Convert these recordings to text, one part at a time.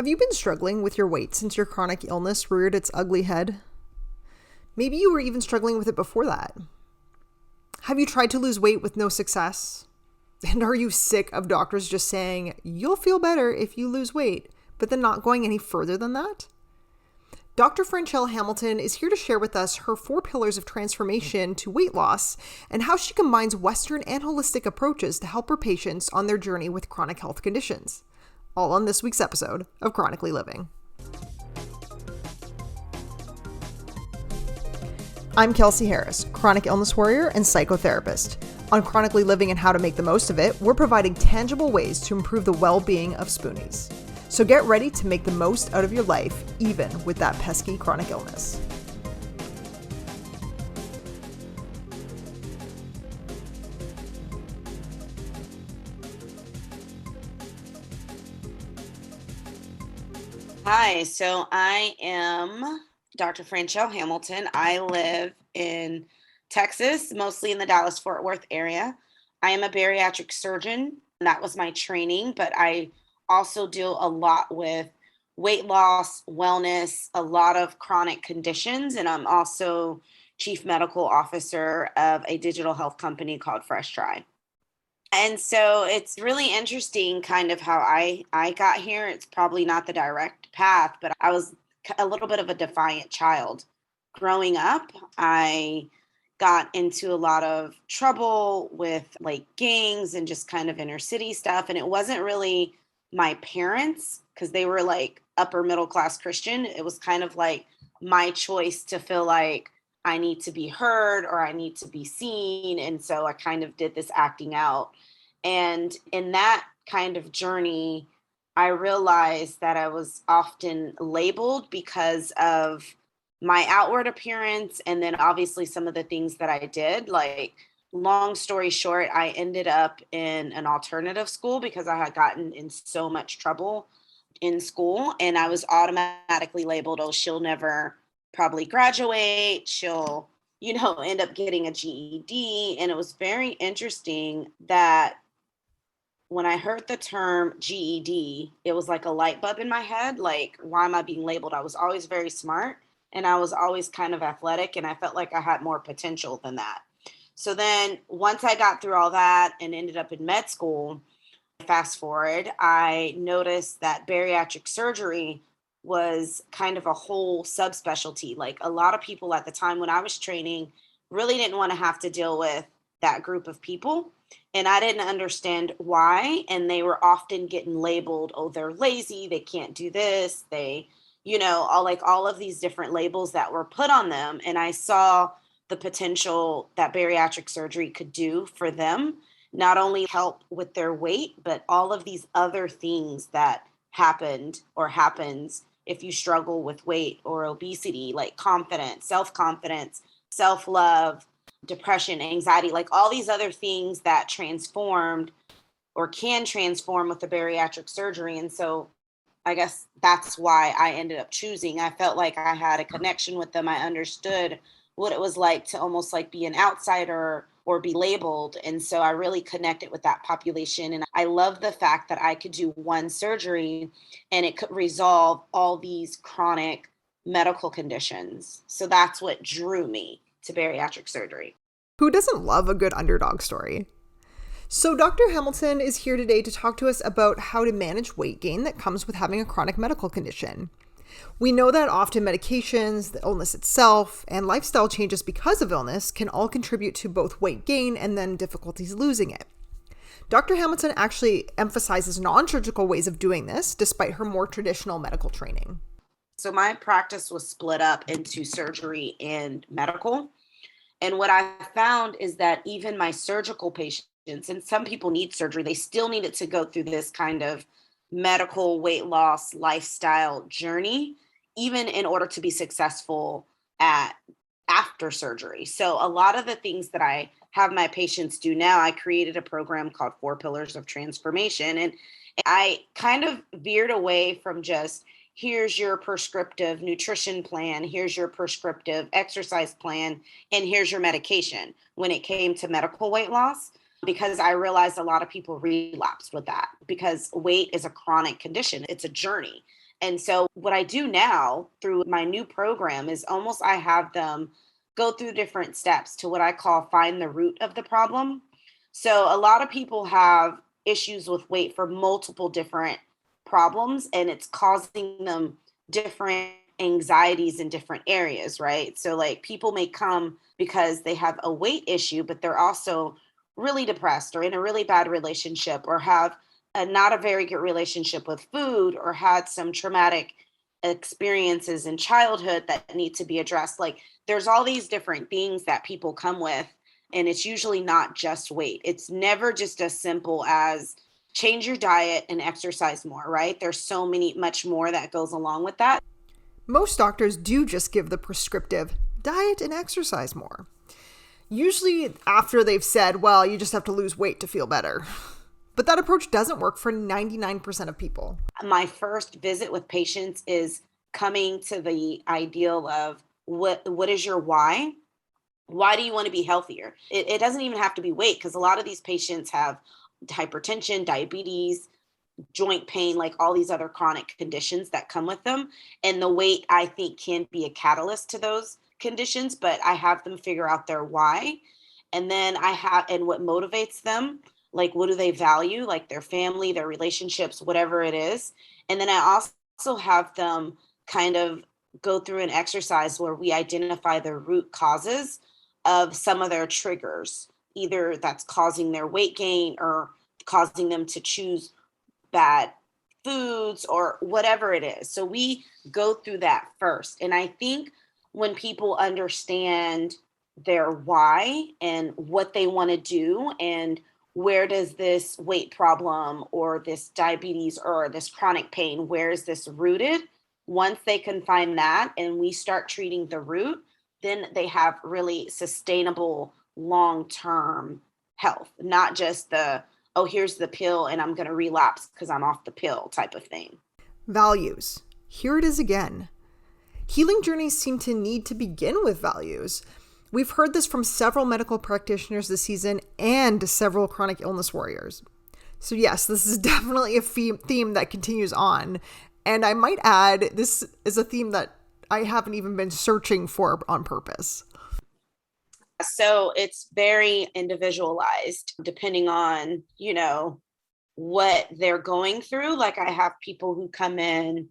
Have you been struggling with your weight since your chronic illness reared its ugly head? Maybe you were even struggling with it before that. Have you tried to lose weight with no success? And are you sick of doctors just saying, you'll feel better if you lose weight, but then not going any further than that? Dr. Franchell Hamilton is here to share with us her 4 pillars of transformation to weight loss and how she combines Western and holistic approaches to help her patients on their journey with chronic health conditions. All on this week's episode of Chronically Living. I'm Kelsey Harris, chronic illness warrior and psychotherapist. On Chronically Living and How to Make the Most of It, we're providing tangible ways to improve the well-being of Spoonies. So get ready to make the most out of your life, even with that pesky chronic illness. Hi, so I am Dr. Franchell Hamilton. I live in Texas, mostly in the Dallas-Fort Worth area. I am a bariatric surgeon. That was my training, but I also deal a lot with weight loss, wellness, a lot of chronic conditions, and I'm also chief medical officer of a digital health company called Fresh Try. And so it's really interesting kind of how I got here. It's probably not the direct path, but I was a little bit of a defiant child. Growing up, I got into a lot of trouble with like gangs and just kind of inner city stuff. And it wasn't really my parents because they were like upper middle class Christian. It was kind of like my choice to feel like I need to be heard or I need to be seen. And so I kind of did this acting out. And in that kind of journey, I realized that I was often labeled because of my outward appearance. And then obviously some of the things that I did, like long story short, I ended up in an alternative school because I had gotten in so much trouble in school, and I was automatically labeled, oh, she'll never probably graduate. She'll, end up getting a GED. And it was very interesting that when I heard the term GED, it was like a light bulb in my head. Like, why am I being labeled? I was always very smart and I was always kind of athletic, and I felt like I had more potential than that. So then once I got through all that and ended up in med school, fast forward, I noticed that bariatric surgery was kind of a whole subspecialty. Like a lot of people at the time when I was training really didn't want to have to deal with that group of people. And I didn't understand why. And they were often getting labeled, oh, they're lazy, they can't do this, they, all of these different labels that were put on them. And I saw the potential that bariatric surgery could do for them, not only help with their weight, but all of these other things that happened or happens if you struggle with weight or obesity, like confidence, self-confidence, self-love, depression, anxiety, like all these other things that transformed or can transform with the bariatric surgery. And so I guess that's why I ended up choosing. I felt like I had a connection with them. I understood what it was like to almost like be an outsider or be labeled. And so I really connected with that population. And I love the fact that I could do one surgery and it could resolve all these chronic medical conditions. So that's what drew me to bariatric surgery. Who doesn't love a good underdog story? So Dr. Hamilton is here today to talk to us about how to manage weight gain that comes with having a chronic medical condition. We know that often medications, the illness itself, and lifestyle changes because of illness can all contribute to both weight gain and then difficulties losing it. Dr. Hamilton actually emphasizes non-surgical ways of doing this despite her more traditional medical training. So my practice was split up into surgery and medical. And what I found is that even my surgical patients, and some people need surgery, they still needed to go through this kind of medical weight loss lifestyle journey, even in order to be successful at after surgery. So a lot of the things that I have my patients do now, I created a program called 4 Pillars of Transformation. And I kind of veered away from just here's your prescriptive nutrition plan, here's your prescriptive exercise plan, and here's your medication when it came to medical weight loss, because I realized a lot of people relapsed with that because weight is a chronic condition. It's a journey. And so what I do now through my new program is almost I have them go through different steps to what I call find the root of the problem. So a lot of people have issues with weight for multiple different problems, and it's causing them different anxieties in different areas, right? So like people may come because they have a weight issue, but they're also really depressed or in a really bad relationship or have not a very good relationship with food or had some traumatic experiences in childhood that need to be addressed. Like there's all these different things that people come with, and it's usually not just weight. It's never just as simple as change your diet and exercise more, right? There's so much more that goes along with that. Most doctors do just give the prescriptive diet and exercise more. Usually after they've said, well, you just have to lose weight to feel better. But that approach doesn't work for 99% of people. My first visit with patients is coming to the ideal of what is your why? Why do you want to be healthier? It doesn't even have to be weight, because a lot of these patients have hypertension, diabetes, joint pain, like all these other chronic conditions that come with them. And the weight, I think, can be a catalyst to those conditions, but I have them figure out their why. And then and what motivates them, like what do they value, like their family, their relationships, whatever it is. And then I also have them kind of go through an exercise where we identify the root causes of some of their triggers, either that's causing their weight gain or causing them to choose bad foods or whatever it is. So we go through that first. And I think when people understand their why and what they want to do and where does this weight problem or this diabetes or this chronic pain, where is this rooted? Once they can find that and we start treating the root, then they have really sustainable long-term health, not just oh, here's the pill and I'm going to relapse because I'm off the pill type of thing. Values. Here it is again. Healing journeys seem to need to begin with values. We've heard this from several medical practitioners this season and several chronic illness warriors. So yes, this is definitely a theme that continues on. And I might add, this is a theme that I haven't even been searching for on purpose. So it's very individualized depending on, what they're going through. Like I have people who come in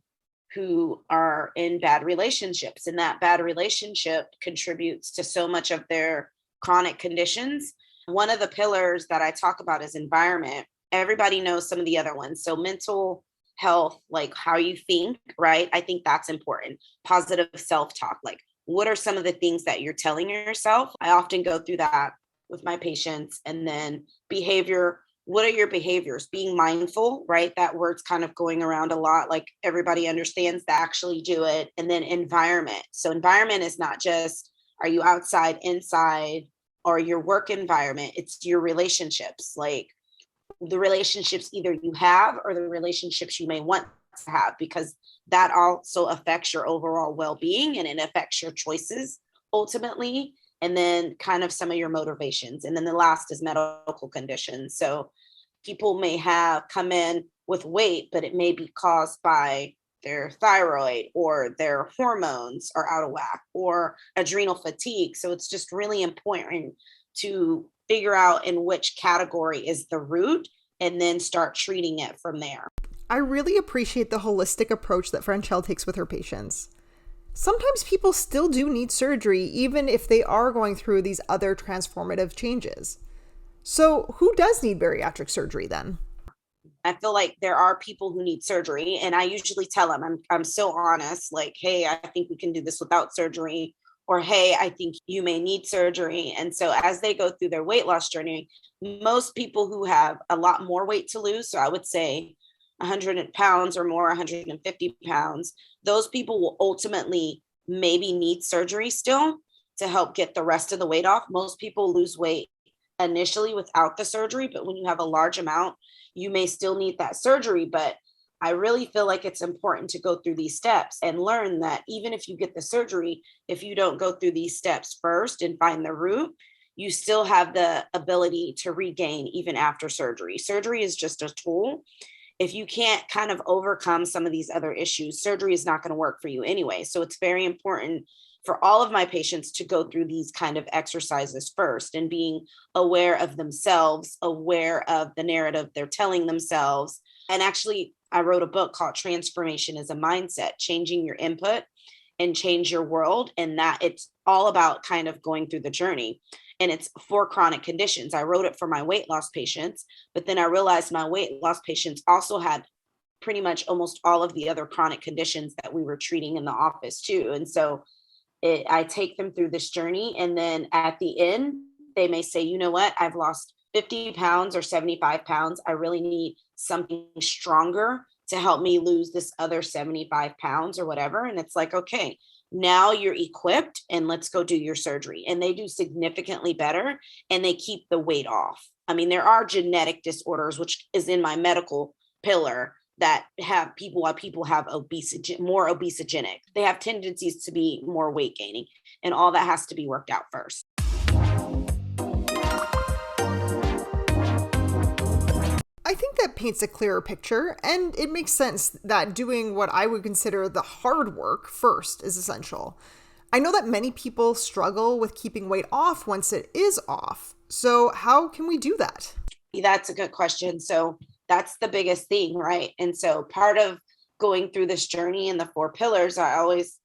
who are in bad relationships, and that bad relationship contributes to so much of their chronic conditions. One of the pillars that I talk about is environment. Everybody knows some of the other ones. So mental health, like how you think, right? I think that's important. Positive self-talk, like what are some of the things that you're telling yourself? I often go through that with my patients. And then behavior, what are your behaviors? Being mindful, right? That word's kind of going around a lot, like everybody understands to actually do it. And then environment. So environment is not just, are you outside, inside, or your work environment? It's your relationships, like the relationships either you have or the relationships you may want to have, because that also affects your overall well-being and it affects your choices ultimately. And then kind of some of your motivations. And then the last is medical conditions. So people may have come in with weight, but it may be caused by their thyroid or their hormones are out of whack or adrenal fatigue. So it's just really important to figure out in which category is the root and then start treating it from there. I really appreciate the holistic approach that Franchell takes with her patients. Sometimes people still do need surgery, even if they are going through these other transformative changes. So who does need bariatric surgery then? I feel like there are people who need surgery, and I usually tell them, I'm so honest, like, hey, I think we can do this without surgery, or hey, I think you may need surgery. And so as they go through their weight loss journey, most people who have a lot more weight to lose, so I would say 100 pounds or more, 150 pounds, those people will ultimately maybe need surgery still to help get the rest of the weight off. Most people lose weight initially without the surgery, but when you have a large amount, you may still need that surgery. But I really feel like it's important to go through these steps and learn that even if you get the surgery, if you don't go through these steps first and find the root, you still have the ability to regain even after surgery. Surgery is just a tool. if you can't kind of overcome some of these other issues, surgery is not going to work for you anyway. So it's very important for all of my patients to go through these kind of exercises first, and being aware of themselves, aware of the narrative they're telling themselves. And actually, I wrote a book called Transformation is a Mindset, Changing Your Input and Change Your World. And that it's all about kind of going through the journey. And it's for chronic conditions. I wrote it for my weight loss patients, but then I realized my weight loss patients also had pretty much almost all of the other chronic conditions that we were treating in the office too. And so I take them through this journey. And then at the end, they may say, you know what, I've lost 50 pounds or 75 pounds. I really need something stronger to help me lose this other 75 pounds or whatever. And it's like, okay, now you're equipped and let's go do your surgery. And they do significantly better and they keep the weight off. I mean, there are genetic disorders, which is in my medical pillar, that have why people have obesity, more obesogenic. They have tendencies to be more weight gaining, and all that has to be worked out first. I think that paints a clearer picture, and it makes sense that doing what I would consider the hard work first is essential. I know that many people struggle with keeping weight off once it is off. So how can we do that? That's a good question. So that's the biggest thing, right? And so part of going through this journey and the 4 pillars, I always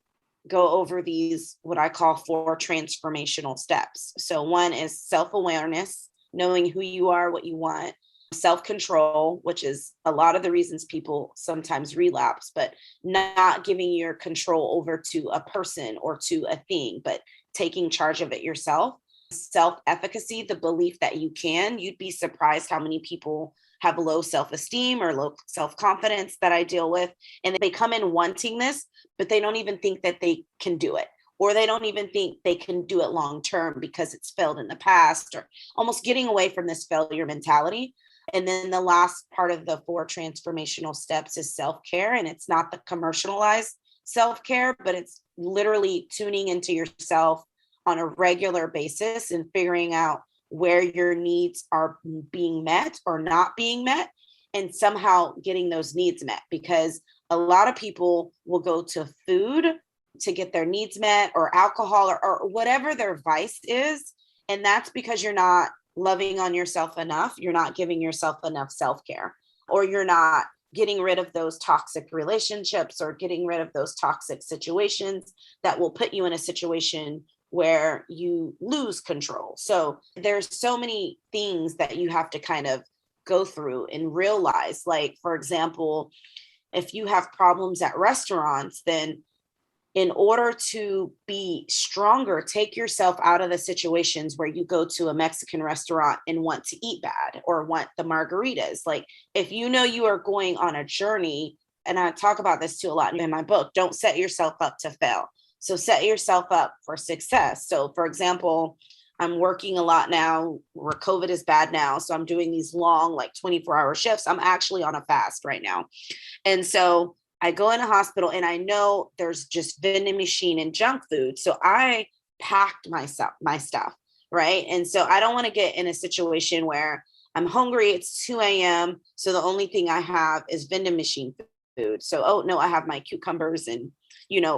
go over these, what I call 4 transformational steps. So one is self-awareness, knowing who you are, what you want. Self-control, which is a lot of the reasons people sometimes relapse, but not giving your control over to a person or to a thing, but taking charge of it yourself. Self-efficacy, the belief that you can. You'd be surprised how many people have low self-esteem or low self-confidence that I deal with. And they come in wanting this, but they don't even think that they can do it. Or they don't even think they can do it long-term because it's failed in the past, or almost getting away from this failure mentality. And then the last part of the 4 transformational steps is self-care. And it's not the commercialized self-care, but it's literally tuning into yourself on a regular basis and figuring out where your needs are being met or not being met, and somehow getting those needs met. Because a lot of people will go to food to get their needs met, or alcohol, or whatever their vice is. And that's because you're not loving on yourself enough. You're not giving yourself enough self-care, or you're not getting rid of those toxic relationships, or getting rid of those toxic situations that will put you in a situation where you lose control. So there's so many things that you have to kind of go through and realize. Like, for example, if you have problems at restaurants, then in order to be stronger, take yourself out of the situations where you go to a Mexican restaurant and want to eat bad or want the margaritas. Like, if you know you are going on a journey, and I talk about this too a lot in my book, don't set yourself up to fail. So set yourself up for success. So for example, I'm working a lot now where COVID is bad now. So I'm doing these long, like 24-hour shifts. I'm actually on a fast right now. And so I go in a hospital and I know there's just vending machine and junk food. So I packed my stuff, right? And so I don't want to get in a situation where I'm hungry, it's 2 a.m. So the only thing I have is vending machine food. So, oh no, I have my cucumbers and,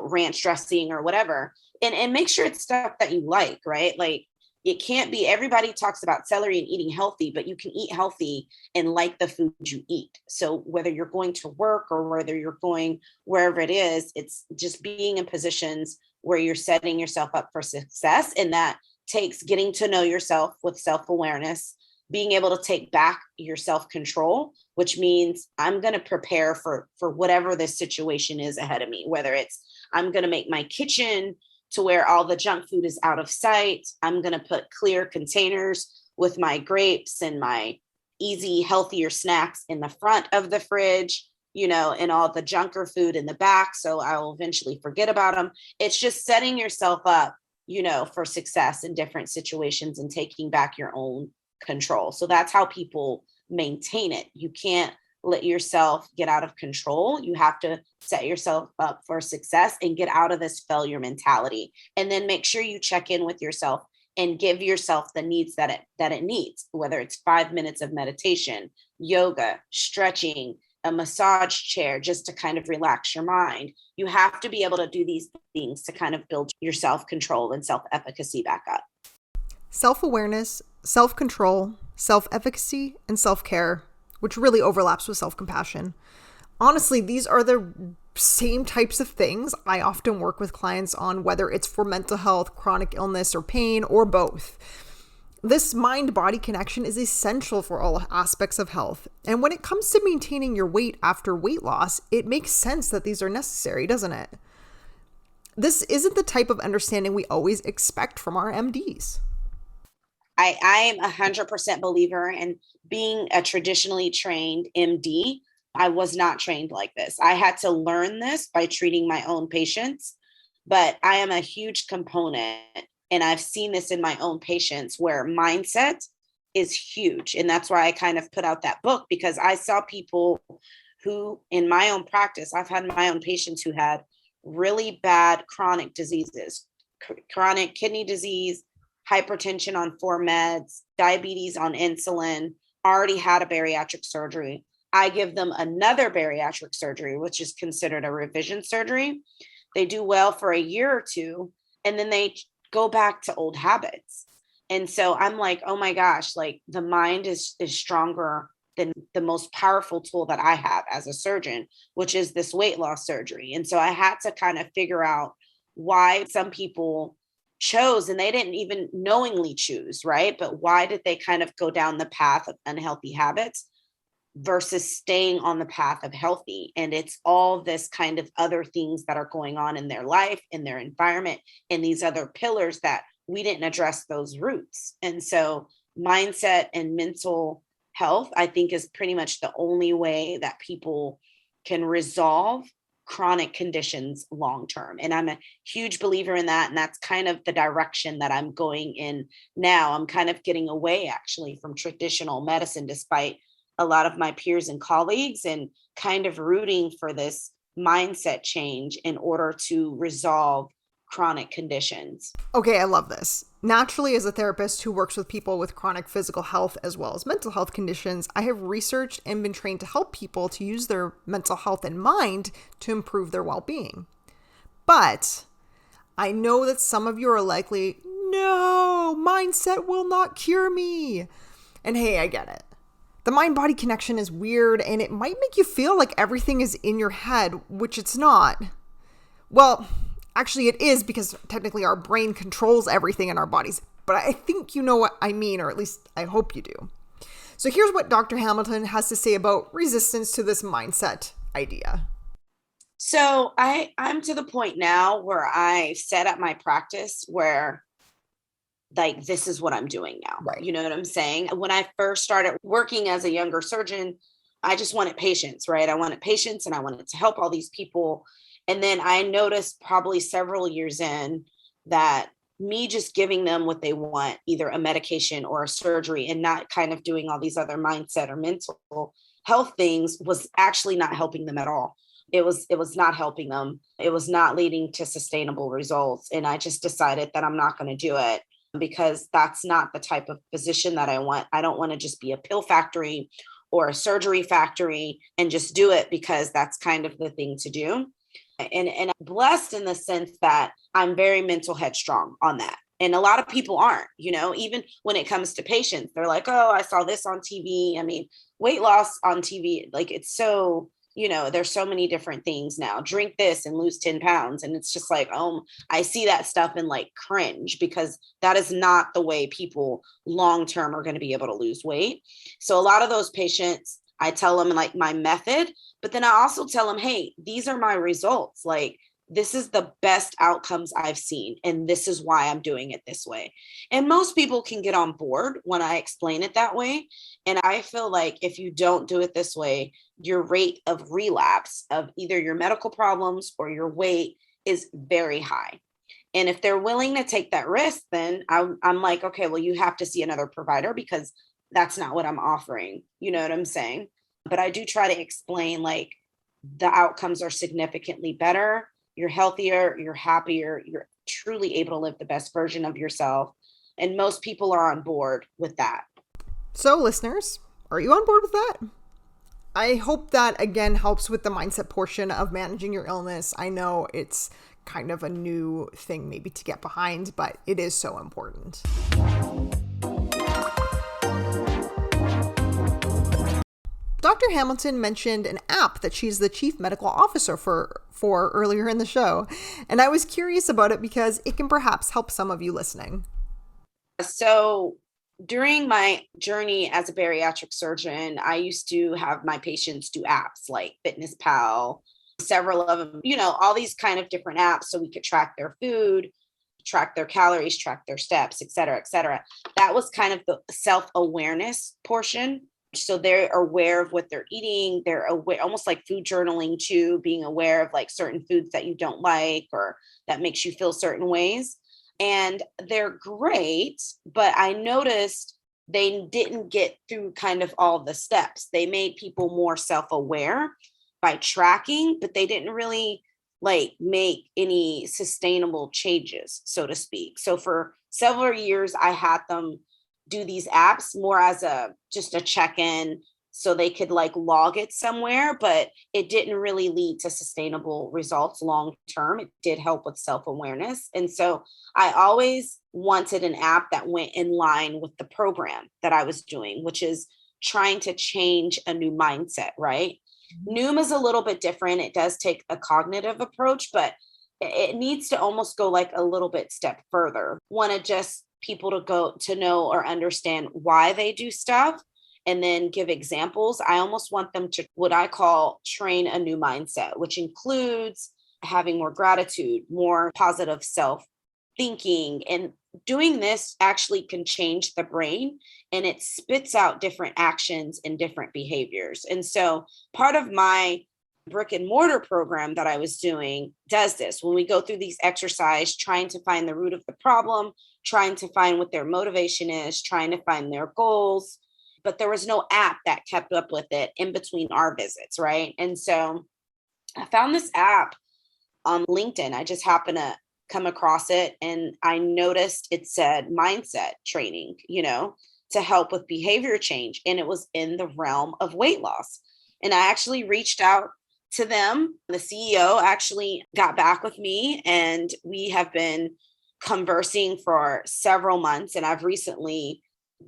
ranch dressing or whatever. And make sure it's stuff that you like, right? Like, it can't be, everybody talks about celery and eating healthy, but you can eat healthy and like the food you eat. So whether you're going to work or whether you're going wherever it is, it's just being in positions where you're setting yourself up for success. And that takes getting to know yourself with self-awareness, being able to take back your self-control, which means I'm going to prepare for whatever this situation is ahead of me, whether it's I'm going to make my kitchen to where all the junk food is out of sight. I'm going to put clear containers with my grapes and my easy, healthier snacks in the front of the fridge, and all the junker food in the back. So I will eventually forget about them. It's just setting yourself up, for success in different situations and taking back your own control. So that's how people maintain it. You can't let yourself get out of control. You have to set yourself up for success and get out of this failure mentality. And then make sure you check in with yourself and give yourself the needs that it needs, whether it's 5 minutes of meditation, yoga, stretching, a massage chair just to kind of relax your mind. You have to be able to do these things to kind of build your self-control and self-efficacy back up. Self-awareness, self-control, self-efficacy, and self-care, which really overlaps with self-compassion. Honestly, these are the same types of things I often work with clients on, whether it's for mental health, chronic illness, or pain, or both. This mind-body connection is essential for all aspects of health. And when it comes to maintaining your weight after weight loss, it makes sense that these are necessary, doesn't it? This isn't the type of understanding we always expect from our MDs. I am 100% believer in being a traditionally trained MD. I was not trained like this. I had to learn this by treating my own patients, but I am a huge component. And I've seen this in my own patients where mindset is huge. And that's why I kind of put out that book, because I saw people who, in my own practice, I've had my own patients who had really bad chronic diseases, chronic kidney disease, hypertension on 4 meds, diabetes on insulin, already had a bariatric surgery. I give them another bariatric surgery, which is considered a revision surgery. They do well for a year or two, and then they go back to old habits. And so I'm like, oh my gosh, like the mind is stronger than the most powerful tool that I have as a surgeon, which is this weight loss surgery. And so I had to kind of figure out why some people chose, and they didn't even knowingly choose, right? But why did they kind of go down the path of unhealthy habits versus staying on the path of healthy? And it's all this kind of other things that are going on in their life, in their environment, and these other pillars that we didn't address those roots. And so mindset and mental health, I think, is pretty much the only way that people can resolve chronic conditions long term. And I'm a huge believer in that. And that's kind of the direction that I'm going in now. I'm kind of getting away actually from traditional medicine, despite a lot of my peers and colleagues, and kind of rooting for this mindset change in order to resolve chronic conditions. Okay, I love this. Naturally, as a therapist who works with people with chronic physical health as well as mental health conditions, I have researched and been trained to help people to use their mental health and mind to improve their well-being. But I know that some of you are likely, no, mindset will not cure me. And hey, I get it. The mind-body connection is weird, and it might make you feel like everything is in your head, which it's not. Well, actually it is, because technically our brain controls everything in our bodies. But I think you know what I mean, or at least I hope you do. So here's what Dr. Hamilton has to say about resistance to this mindset idea. So I'm to the point now where I set up my practice where, like, this is what I'm doing now. Right. You know what I'm saying? When I first started working as a younger surgeon, I just wanted patients, right? I wanted patients and I wanted to help all these people. And then I noticed probably several years in that me just giving them what they want, either a medication or a surgery, and not kind of doing all these other mindset or mental health things, was actually not helping them at all. It was not helping them. It was not leading to sustainable results. And I just decided that I'm not going to do it, because that's not the type of physician that I want. I don't want to just be a pill factory or a surgery factory and just do it because that's kind of the thing to do. And I'm blessed in the sense that I'm very mental headstrong on that. And a lot of people aren't, even when it comes to patients, they're like, oh, I saw this on TV. I mean, weight loss on TV, like, it's so, there's so many different things now. Drink this and lose 10 pounds. And it's just like, oh, I see that stuff and like cringe, because that is not the way people long-term are going to be able to lose weight. So a lot of those patients, I tell them like my method, but then I also tell them, hey, these are my results. Like, this is the best outcomes I've seen, and this is why I'm doing it this way. And most people can get on board when I explain it that way. And I feel like if you don't do it this way, your rate of relapse of either your medical problems or your weight is very high. And if they're willing to take that risk, then I'm like, okay, well, you have to see another provider, because that's not what I'm offering. You know what I'm saying? But I do try to explain, like, the outcomes are significantly better. You're healthier, you're happier, you're truly able to live the best version of yourself. And most people are on board with that. So listeners, are you on board with that? I hope that, again, helps with the mindset portion of managing your illness. I know it's kind of a new thing maybe to get behind, but it is so important. Dr. Hamilton mentioned an app that she's the chief medical officer for earlier in the show, and I was curious about it because it can perhaps help some of you listening. So during my journey as a bariatric surgeon, I used to have my patients do apps like Fitness Pal, several of them, all these kind of different apps so we could track their food, track their calories, track their steps, et cetera, et cetera. That was kind of the self-awareness portion. So they're aware of what they're eating. They're aware, almost like food journaling too, being aware of like certain foods that you don't like or that makes you feel certain ways. And they're great, but I noticed they didn't get through kind of all the steps. They made people more self-aware by tracking, but they didn't really like make any sustainable changes, so to speak. So for several years, I had them do these apps more as just a check-in so they could like log it somewhere, but it didn't really lead to sustainable results long term. It did help with self-awareness. And so I always wanted an app that went in line with the program that I was doing, which is trying to change a new mindset, right? Noom is a little bit different. It does take a cognitive approach, but it needs to almost go like a little bit step further. Want to just people to go to know or understand why they do stuff and then give examples. I almost want them to what I call train a new mindset, which includes having more gratitude, more positive self thinking. And doing this actually can change the brain and it spits out different actions and different behaviors. And so part of my brick and mortar program that I was doing does this. When we go through these exercises, trying to find the root of the problem, trying to find what their motivation is, trying to find their goals. But there was no app that kept up with it in between our visits, right? And so I found this app on LinkedIn. I just happened to come across it and I noticed it said mindset training, to help with behavior change. And it was in the realm of weight loss. And I actually reached out to them. The CEO actually got back with me and we have been conversing for several months. And I've recently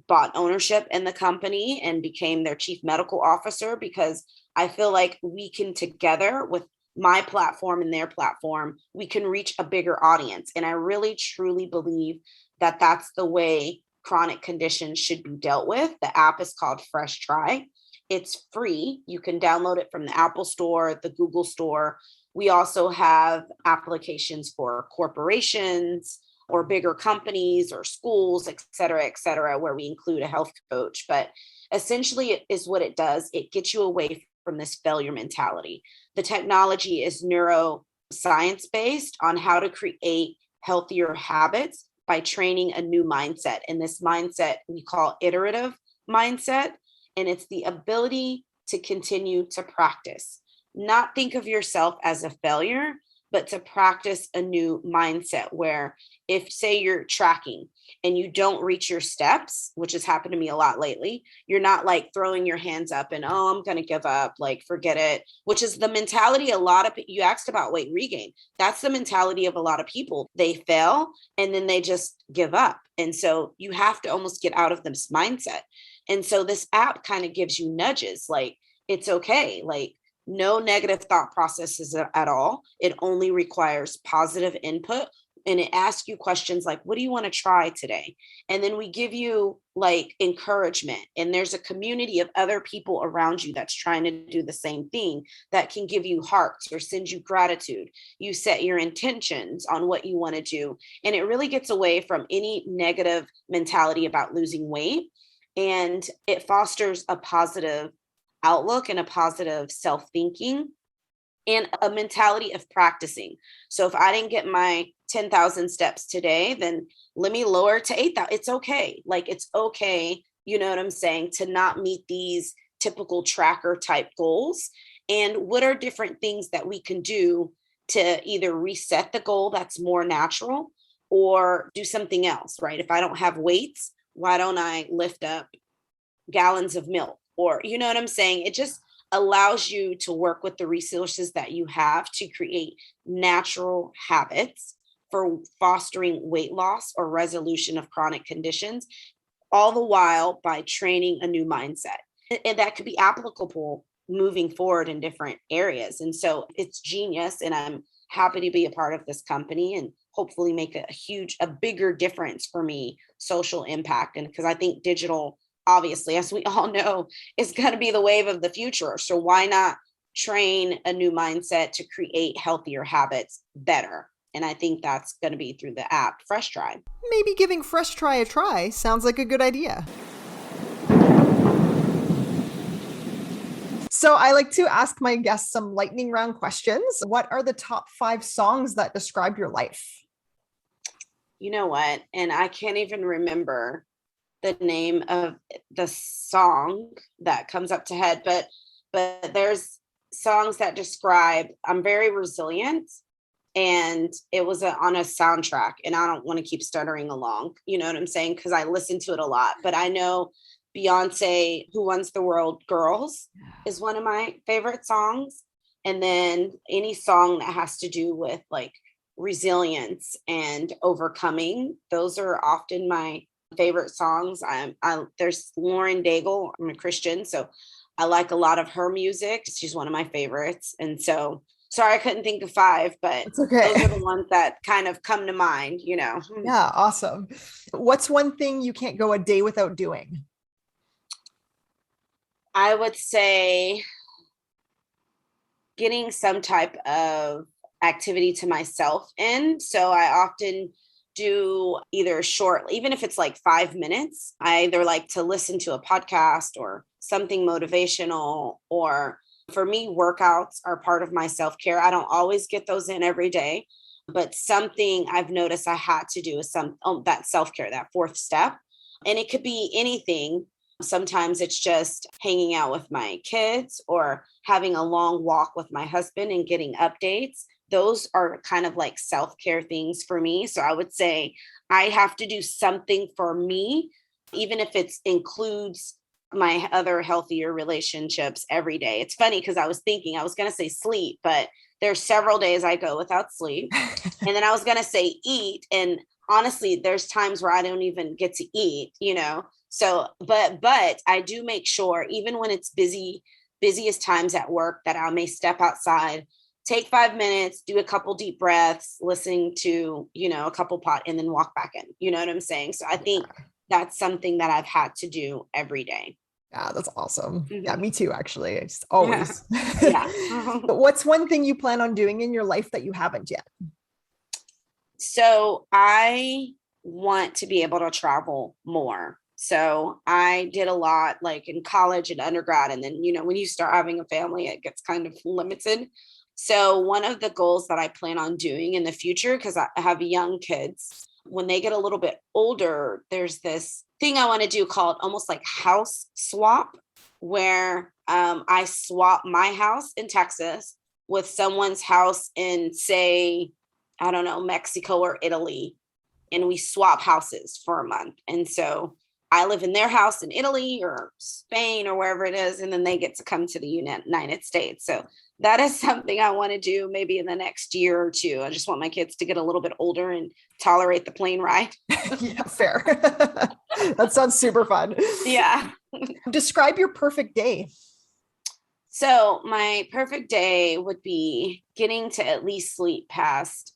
bought ownership in the company and became their chief medical officer because I feel like we can together with my platform and their platform, we can reach a bigger audience. And I really, truly believe that that's the way chronic conditions should be dealt with. The app is called Fresh Try. It's free. You can download it from the Apple Store, the Google Store. We also have applications for corporations or bigger companies or schools, et cetera, where we include a health coach. But essentially, it is what it does. It gets you away from this failure mentality. The technology is neuroscience based on how to create healthier habits by training a new mindset. And this mindset we call iterative mindset. And it's the ability to continue to practice, not think of yourself as a failure, but to practice a new mindset where if say you're tracking and you don't reach your steps, which has happened to me a lot lately, you're not like throwing your hands up and, oh, I'm going to give up, like forget it, which is the mentality you asked about weight regain. That's the mentality of a lot of people. They fail and then they just give up. And so you have to almost get out of this mindset. And so this app kind of gives you nudges, like it's okay, like no negative thought processes at all. It only requires positive input. And it asks you questions like, what do you want to try today? And then we give you like encouragement. And there's a community of other people around you that's trying to do the same thing that can give you hearts or send you gratitude. You set your intentions on what you want to do. And it really gets away from any negative mentality about losing weight. And it fosters a positive outlook and a positive self-thinking and a mentality of practicing. So if I didn't get my 10,000 steps today, then let me lower to 8,000. It's okay. Like it's okay. You know what I'm saying? To not meet these typical tracker type goals. And what are different things that we can do to either reset the goal that's more natural or do something else, right? If I don't have weights, why don't I lift up gallons of milk? Or, you know what I'm saying? allows you to work with the resources that you have to create natural habits for fostering weight loss or resolution of chronic conditions, all the while by training a new mindset. And that could be applicable moving forward in different areas. And so it's genius. And I'm happy to be a part of this company and hopefully make a bigger difference for me, social impact. And because I think digital, obviously, as we all know, is going to be the wave of the future. So why not train a new mindset to create healthier habits better? And I think that's going to be through the app Fresh Try. Maybe giving Fresh Try a try sounds like a good idea. So I like to ask my guests some lightning round questions. What are the top 5 songs that describe your life? You know what? And I can't even remember the name of the song that comes up to head, but there's songs that describe I'm very resilient, and it was on a soundtrack, and I don't want to keep stuttering along, you know what I'm saying, because I listen to it a lot. But I know Beyonce, Who Wants the World Girls, is one of my favorite songs. And then any song that has to do with like resilience and overcoming, those are often my favorite songs. There's Lauren Daigle. I'm a Christian, so I like a lot of her music. She's one of my favorites. And so sorry I couldn't think of 5, but it's okay. Those are the ones that kind of come to mind, you know. Yeah, awesome. What's one thing you can't go a day without doing? I would say getting some type of activity to myself in. So I often do either short, even if it's like 5 minutes, I either like to listen to a podcast or something motivational, or for me, workouts are part of my self-care. I don't always get those in every day, but something I've noticed I had to do is that self-care, that 4th step. And it could be anything. Sometimes it's just hanging out with my kids or having a long walk with my husband and getting updates. Those are kind of like self-care things for me. So I would say I have to do something for me, even if it includes my other healthier relationships every day. It's funny because I was thinking I was going to say sleep, but there's several days I go without sleep. And then I was going to say eat. And honestly, there's times where I don't even get to eat, you know? So, but I do make sure, even when it's busiest times at work, that I may step outside, take 5 minutes, do a couple deep breaths, listening to, you know, a couple and then walk back in, you know what I'm saying? So I think that's something that I've had to do every day. Yeah, that's awesome. Mm-hmm. Yeah, me too, actually. Just always. Yeah. But what's one thing you plan on doing in your life that you haven't yet? So I want to be able to travel more. So I did a lot like in college and undergrad. And then, you know, when you start having a family, it gets kind of limited. So one of the goals that I plan on doing in the future, because I have young kids, when they get a little bit older, there's this thing I want to do called almost like house swap, where I swap my house in Texas with someone's house in, say, I don't know, Mexico or Italy. And we swap houses for a month. And so I live in their house in Italy or Spain or wherever it is, and then they get to come to the United States. So that is something I want to do maybe in the next year or 2. I just want my kids to get a little bit older and tolerate the plane ride. Yeah, fair. That sounds super fun. Yeah. Describe your perfect day. So my perfect day would be getting to at least sleep past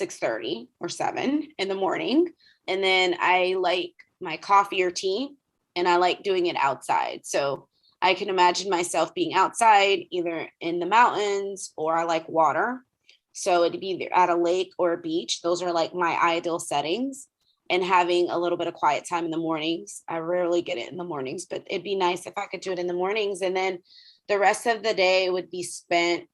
6:30 or 7 in the morning. And then I like my coffee or tea, and I like doing it outside. So I can imagine myself being outside, either in the mountains, or I like water. So it'd be either at a lake or a beach. Those are like my ideal settings, and having a little bit of quiet time in the mornings. I rarely get it in the mornings, but it'd be nice if I could do it in the mornings. And then the rest of the day would be spent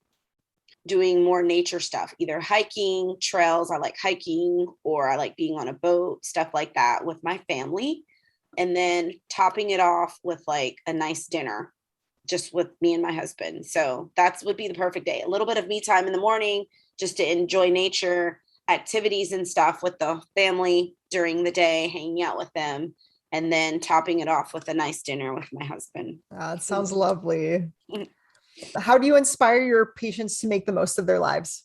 doing more nature stuff, either hiking, trails. I like hiking, or I like being on a boat, stuff like that with my family. And then topping it off with like a nice dinner, just with me and my husband. So that would be the perfect day. A little bit of me time in the morning, just to enjoy nature, activities and stuff with the family during the day, hanging out with them, and then topping it off with a nice dinner with my husband. It sounds lovely. How do you inspire your patients to make the most of their lives?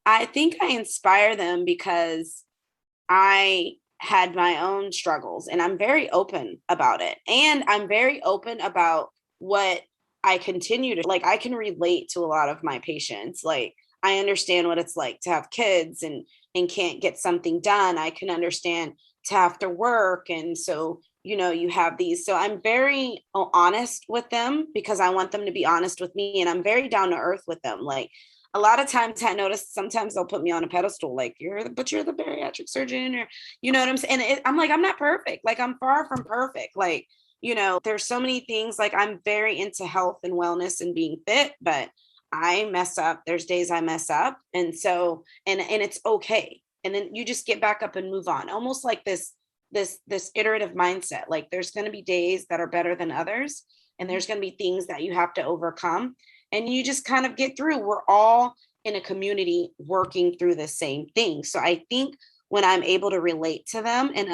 I think I inspire them because I had my own struggles and I'm very open about it. And I'm very open about what I continue to like. I can relate to a lot of my patients. Like, I understand what it's like to have kids and can't get something done. I can understand to have to work. And so, you have these. So I'm very honest with them because I want them to be honest with me. And I'm very down to earth with them. Like, a lot of times I notice sometimes they'll put me on a pedestal, like you're the bariatric surgeon, or you know what I'm saying? And I'm like, I'm not perfect. Like, I'm far from perfect. Like, there's so many things. Like, I'm very into health and wellness and being fit, but I mess up. There's days I mess up. And so, and it's okay. And then you just get back up and move on. Almost like this iterative mindset. Like, there's going to be days that are better than others. And there's going to be things that you have to overcome. And you just kind of get through. We're all in a community working through the same thing. So I think when I'm able to relate to them and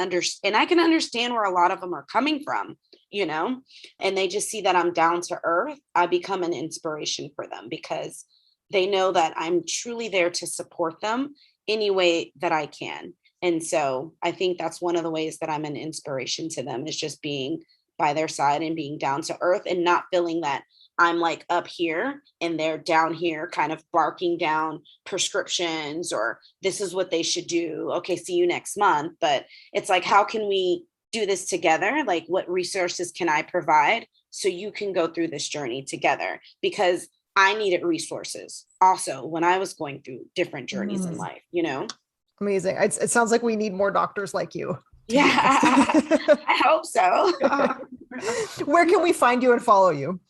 I can understand where a lot of them are coming from, and they just see that I'm down to earth, I become an inspiration for them because they know that I'm truly there to support them any way that I can. And so I think that's one of the ways that I'm an inspiration to them, is just being by their side and being down to earth and not feeling that I'm like up here and they're down here kind of barking down prescriptions or this is what they should do. Okay, see you next month. But it's like, how can we do this together? Like, what resources can I provide so you can go through this journey together? Because I needed resources also when I was going through different journeys in life, Amazing. It sounds like we need more doctors like you. Yeah, I hope so. Where can we find you and follow you?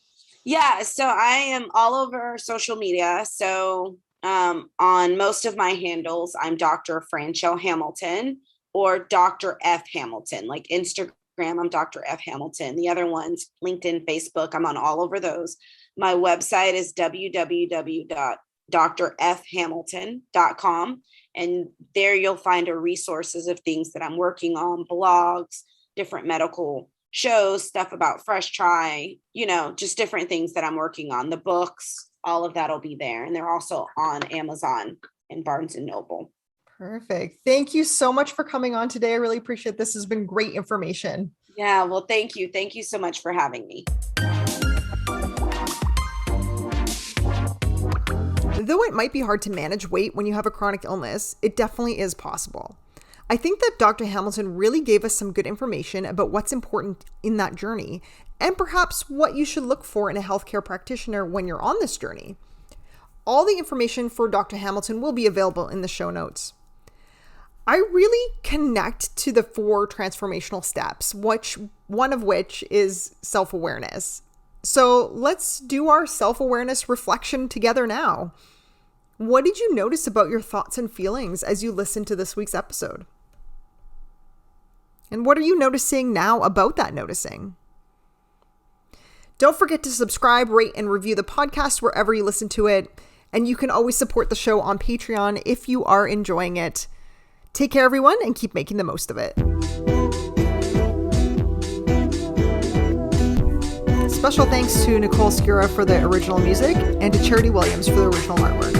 Yeah, so I am all over social media. So on most of my handles, I'm Dr. Franchell Hamilton or Dr. F. Hamilton. Like Instagram, I'm Dr. F. Hamilton. The other ones, LinkedIn, Facebook, I'm on all over those. My website is www.drfhamilton.com. And there you'll find resources of things that I'm working on, blogs, different medical shows, stuff about Fresh Try, just different things that I'm working on. The books, all of that'll be there. And they're also on Amazon and Barnes and Noble. Perfect. Thank you so much for coming on today. I really appreciate this. Has been great information. Yeah, well, thank you. Thank you so much for having me. Though it might be hard to manage weight when you have a chronic illness, it definitely is possible. I think that Dr. Hamilton really gave us some good information about what's important in that journey and perhaps what you should look for in a healthcare practitioner when you're on this journey. All the information for Dr. Hamilton will be available in the show notes. I really connect to the 4 transformational steps, one of which is self-awareness. So let's do our self-awareness reflection together now. What did you notice about your thoughts and feelings as you listened to this week's episode? And what are you noticing now about that noticing? Don't forget to subscribe, rate, and review the podcast wherever you listen to it. And you can always support the show on Patreon if you are enjoying it. Take care, everyone, and keep making the most of it. Special thanks to Nicole Skira for the original music and to Charity Williams for the original artwork.